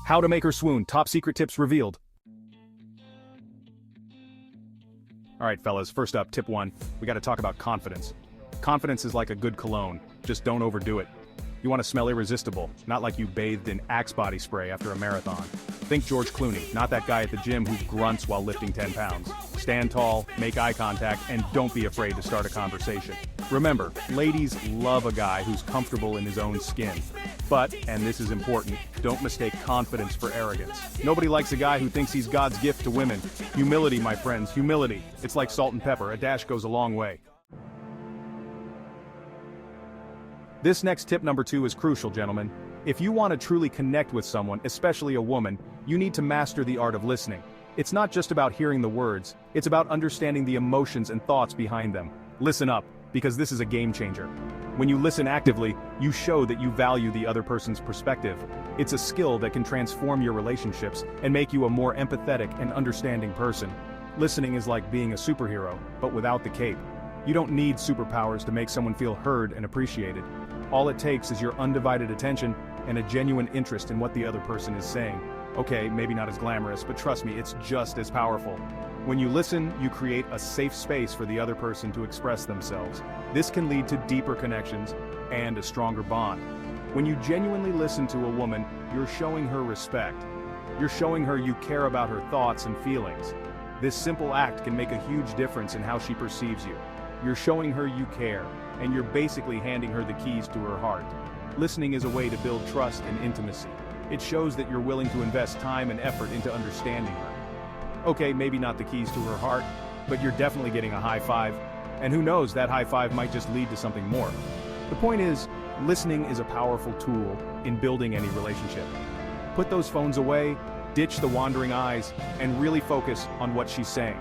How to make her swoon, top secret tips revealed. Alright fellas, first up, tip 1, we gotta talk about confidence. Confidence is like a good cologne, just don't overdo it. You want to smell irresistible, not like you bathed in Axe body spray after a marathon. Think George Clooney, not that guy at the gym who grunts while lifting 10 pounds. Stand tall, make eye contact, and don't be afraid to start a conversation. Remember, ladies love a guy who's comfortable in his own skin. But, and this is important, don't mistake confidence for arrogance. Nobody likes a guy who thinks he's God's gift to women. Humility, my friends, humility. It's like salt and pepper, a dash goes a long way. This next tip number 2 is crucial, gentlemen. If you want to truly connect with someone, especially a woman, you need to master the art of listening. It's not just about hearing the words, it's about understanding the emotions and thoughts behind them. Listen up, because this is a game changer. When you listen actively, you show that you value the other person's perspective. It's a skill that can transform your relationships and make you a more empathetic and understanding person. Listening is like being a superhero, but without the cape. You don't need superpowers to make someone feel heard and appreciated. All it takes is your undivided attention and a genuine interest in what the other person is saying. Okay, maybe not as glamorous, but trust me, it's just as powerful. When you listen, you create a safe space for the other person to express themselves. This can lead to deeper connections and a stronger bond. When you genuinely listen to a woman, you're showing her respect. You're showing her you care about her thoughts and feelings. This simple act can make a huge difference in how she perceives you. You're showing her you care, and you're basically handing her the keys to her heart. Listening is a way to build trust and intimacy. It shows that you're willing to invest time and effort into understanding her. Okay, maybe not the keys to her heart, but you're definitely getting a high five. And who knows, that high five might just lead to something more. The point is, listening is a powerful tool in building any relationship. Put those phones away, ditch the wandering eyes, and really focus on what she's saying.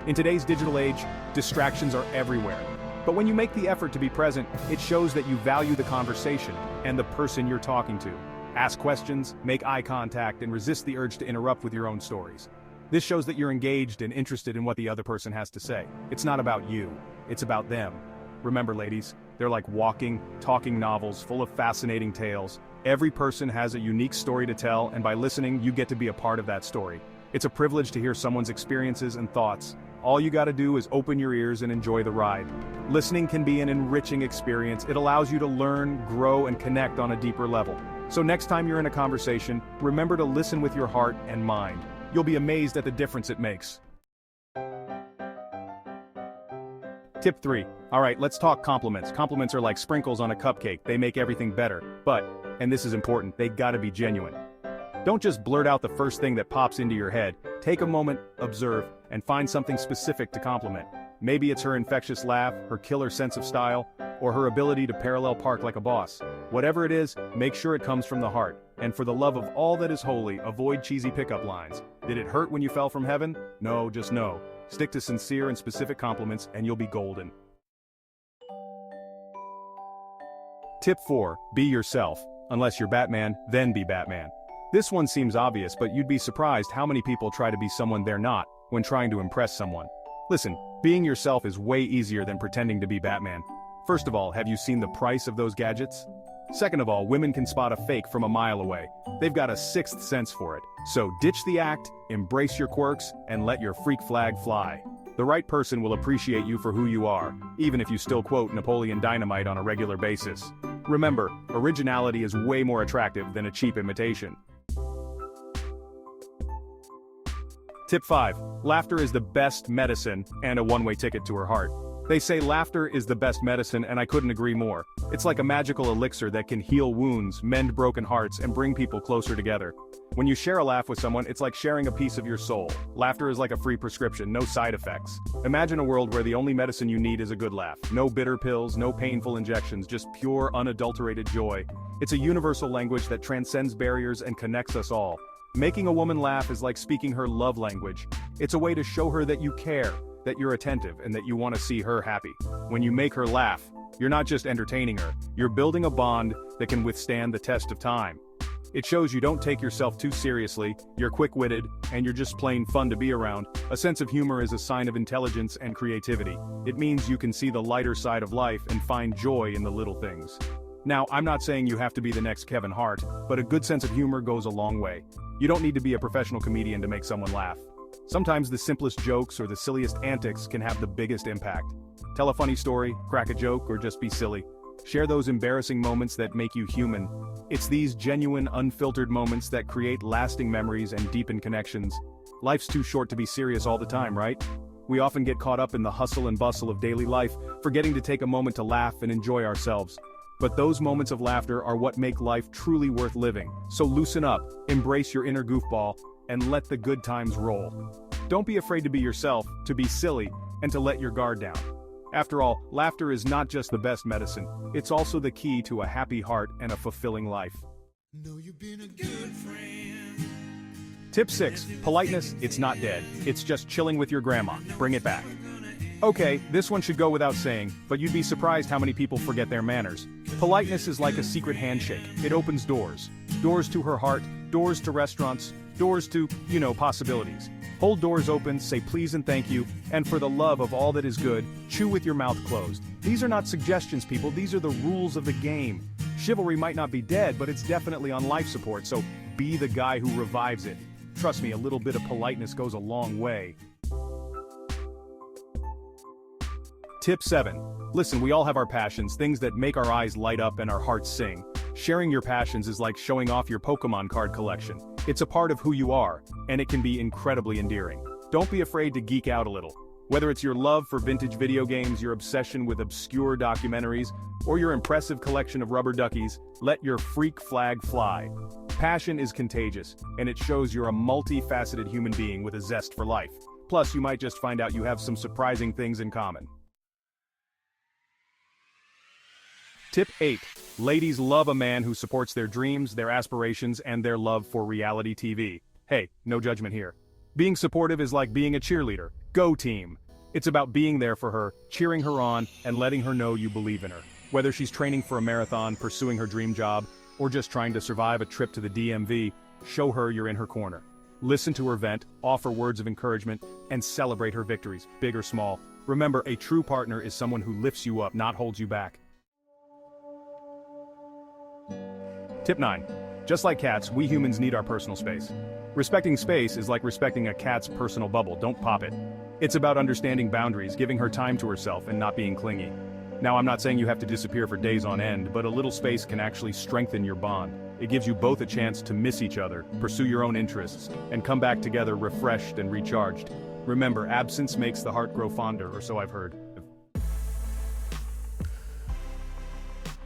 In today's digital age, distractions are everywhere. But when you make the effort to be present, it shows that you value the conversation and the person you're talking to. Ask questions, make eye contact, and resist the urge to interrupt with your own stories. This shows that you're engaged and interested in what the other person has to say. It's not about you, it's about them. Remember, ladies, they're like walking, talking novels full of fascinating tales. Every person has a unique story to tell, and by listening, you get to be a part of that story. It's a privilege to hear someone's experiences and thoughts. All you gotta do is open your ears and enjoy the ride. Listening can be an enriching experience. It allows you to learn, grow, and connect on a deeper level. So next time you're in a conversation, remember to listen with your heart and mind. You'll be amazed at the difference it makes. Tip 3. Alright, let's talk compliments. Compliments are like sprinkles on a cupcake. They make everything better. But, and this is important, they gotta be genuine. Don't just blurt out the first thing that pops into your head. Take a moment, observe, and find something specific to compliment. Maybe it's her infectious laugh, her killer sense of style, or her ability to parallel park like a boss. Whatever it is, make sure it comes from the heart. And for the love of all that is holy, avoid cheesy pickup lines. Did it hurt when you fell from heaven? No, just no. Stick to sincere and specific compliments and you'll be golden. Tip 4. Be yourself. Unless you're Batman, then be Batman. This one seems obvious, but you'd be surprised how many people try to be someone they're not when trying to impress someone. Listen, being yourself is way easier than pretending to be Batman. First of all, have you seen the price of those gadgets? Second of all, women can spot a fake from a mile away. They've got a sixth sense for it. So ditch the act, embrace your quirks, and let your freak flag fly. The right person will appreciate you for who you are, even if you still quote Napoleon Dynamite on a regular basis. Remember, originality is way more attractive than a cheap imitation. Tip 5. Laughter is the best medicine and a one-way ticket to her heart. They say laughter is the best medicine, and I couldn't agree more. It's like a magical elixir that can heal wounds, mend broken hearts, and bring people closer together. When you share a laugh with someone, it's like sharing a piece of your soul. Laughter is like a free prescription, no side effects. Imagine a world where the only medicine you need is a good laugh. No bitter pills, no painful injections, just pure, unadulterated joy. It's a universal language that transcends barriers and connects us all. Making a woman laugh is like speaking her love language. It's a way to show her that you care, that you're attentive, and that you want to see her happy. When you make her laugh, you're not just entertaining her, you're building a bond that can withstand the test of time. It shows you don't take yourself too seriously, you're quick-witted, and you're just plain fun to be around. A sense of humor is a sign of intelligence and creativity. It means you can see the lighter side of life and find joy in the little things. Now, I'm not saying you have to be the next Kevin Hart, but a good sense of humor goes a long way. You don't need to be a professional comedian to make someone laugh. Sometimes the simplest jokes or the silliest antics can have the biggest impact. Tell a funny story, crack a joke, or just be silly. Share those embarrassing moments that make you human. It's these genuine, unfiltered moments that create lasting memories and deepen connections. Life's too short to be serious all the time, right? We often get caught up in the hustle and bustle of daily life, forgetting to take a moment to laugh and enjoy ourselves. But those moments of laughter are what make life truly worth living. So loosen up, embrace your inner goofball, and let the good times roll. Don't be afraid to be yourself, to be silly, and to let your guard down. After all, laughter is not just the best medicine, it's also the key to a happy heart and a fulfilling life. Know you've been a good friend. Tip 6. Politeness, it's not dead. It's just chilling with your grandma. Bring it back. Okay, this one should go without saying, but you'd be surprised how many people forget their manners. Politeness is like a secret handshake. It opens doors. Doors to her heart, doors to restaurants, doors to, possibilities. Hold doors open, say please and thank you, and for the love of all that is good, chew with your mouth closed. These are not suggestions, people, these are the rules of the game. Chivalry might not be dead, but it's definitely on life support, so be the guy who revives it. Trust me, a little bit of politeness goes a long way. Tip 7. Listen, we all have our passions, things that make our eyes light up and our hearts sing. Sharing your passions is like showing off your Pokemon card collection. It's a part of who you are, and it can be incredibly endearing. Don't be afraid to geek out a little. Whether it's your love for vintage video games, your obsession with obscure documentaries, or your impressive collection of rubber duckies, let your freak flag fly. Passion is contagious, and it shows you're a multifaceted human being with a zest for life. Plus, you might just find out you have some surprising things in common. Tip 8. Ladies love a man who supports their dreams, their aspirations, and their love for reality TV. Hey, no judgment here. Being supportive is like being a cheerleader. Go team! It's about being there for her, cheering her on, and letting her know you believe in her. Whether she's training for a marathon, pursuing her dream job, or just trying to survive a trip to the DMV, show her you're in her corner. Listen to her vent, offer words of encouragement, and celebrate her victories, big or small. Remember, a true partner is someone who lifts you up, not holds you back. Tip 9. Just like cats, we humans need our personal space. Respecting space is like respecting a cat's personal bubble, don't pop it. It's about understanding boundaries, giving her time to herself, and not being clingy. Now, I'm not saying you have to disappear for days on end, but a little space can actually strengthen your bond. It gives you both a chance to miss each other, pursue your own interests, and come back together refreshed and recharged. Remember, absence makes the heart grow fonder, or so I've heard.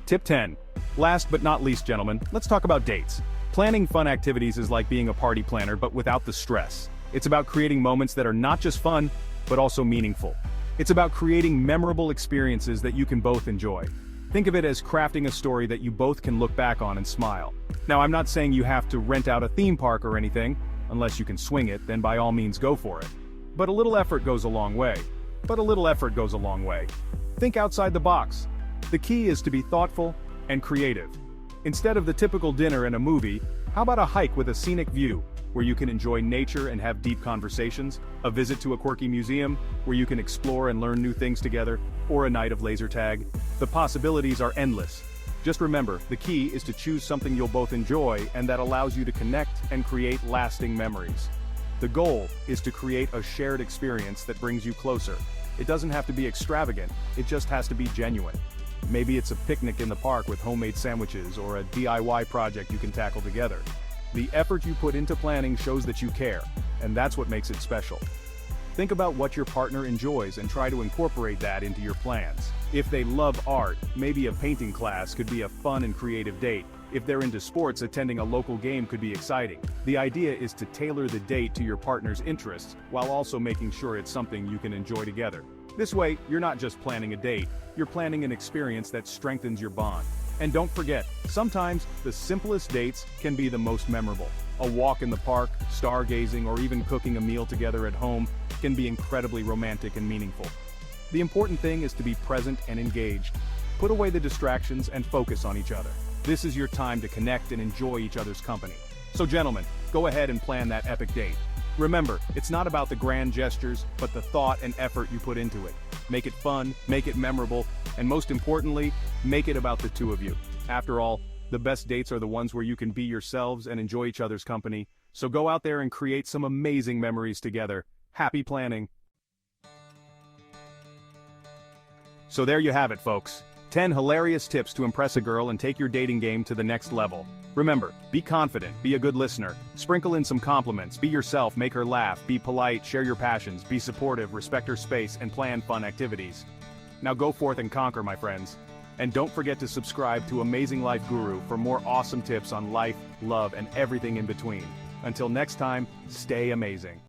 Tip 10. Last but not least, gentlemen, let's talk about dates. Planning fun activities is like being a party planner, but without the stress. It's about creating moments that are not just fun, but also meaningful. It's about creating memorable experiences that you can both enjoy. Think of it as crafting a story that you both can look back on and smile. Now, I'm not saying you have to rent out a theme park or anything. Unless you can swing it, then by all means go for it. But a little effort goes a long way. Think outside the box. The key is to be thoughtful and creative. Instead of the typical dinner and a movie, how about a hike with a scenic view, where you can enjoy nature and have deep conversations, a visit to a quirky museum, where you can explore and learn new things together, or a night of laser tag? The possibilities are endless. Just remember, the key is to choose something you'll both enjoy and that allows you to connect and create lasting memories. The goal is to create a shared experience that brings you closer. It doesn't have to be extravagant, it just has to be genuine. Maybe it's a picnic in the park with homemade sandwiches or a DIY project you can tackle together. The effort you put into planning shows that you care, and that's what makes it special. Think about what your partner enjoys and try to incorporate that into your plans. If they love art, maybe a painting class could be a fun and creative date. If they're into sports, attending a local game could be exciting. The idea is to tailor the date to your partner's interests, while also making sure it's something you can enjoy together. This way, you're not just planning a date, you're planning an experience that strengthens your bond. And don't forget, sometimes the simplest dates can be the most memorable. A walk in the park, stargazing, or even cooking a meal together at home can be incredibly romantic and meaningful. The important thing is to be present and engaged. Put away the distractions and focus on each other. This is your time to connect and enjoy each other's company. So gentlemen, go ahead and plan that epic date. Remember, it's not about the grand gestures, but the thought and effort you put into it. Make it fun, make it memorable, and most importantly, make it about the two of you. After all, the best dates are the ones where you can be yourselves and enjoy each other's company, so go out there and create some amazing memories together. Happy planning! So there you have it, folks. 10 hilarious tips to impress a girl and take your dating game to the next level. Remember, be confident, be a good listener, sprinkle in some compliments, be yourself, make her laugh, be polite, share your passions, be supportive, respect her space, and plan fun activities. Now go forth and conquer, my friends. And don't forget to subscribe to Amazing Life Guru for more awesome tips on life, love, and everything in between. Until next time, stay amazing.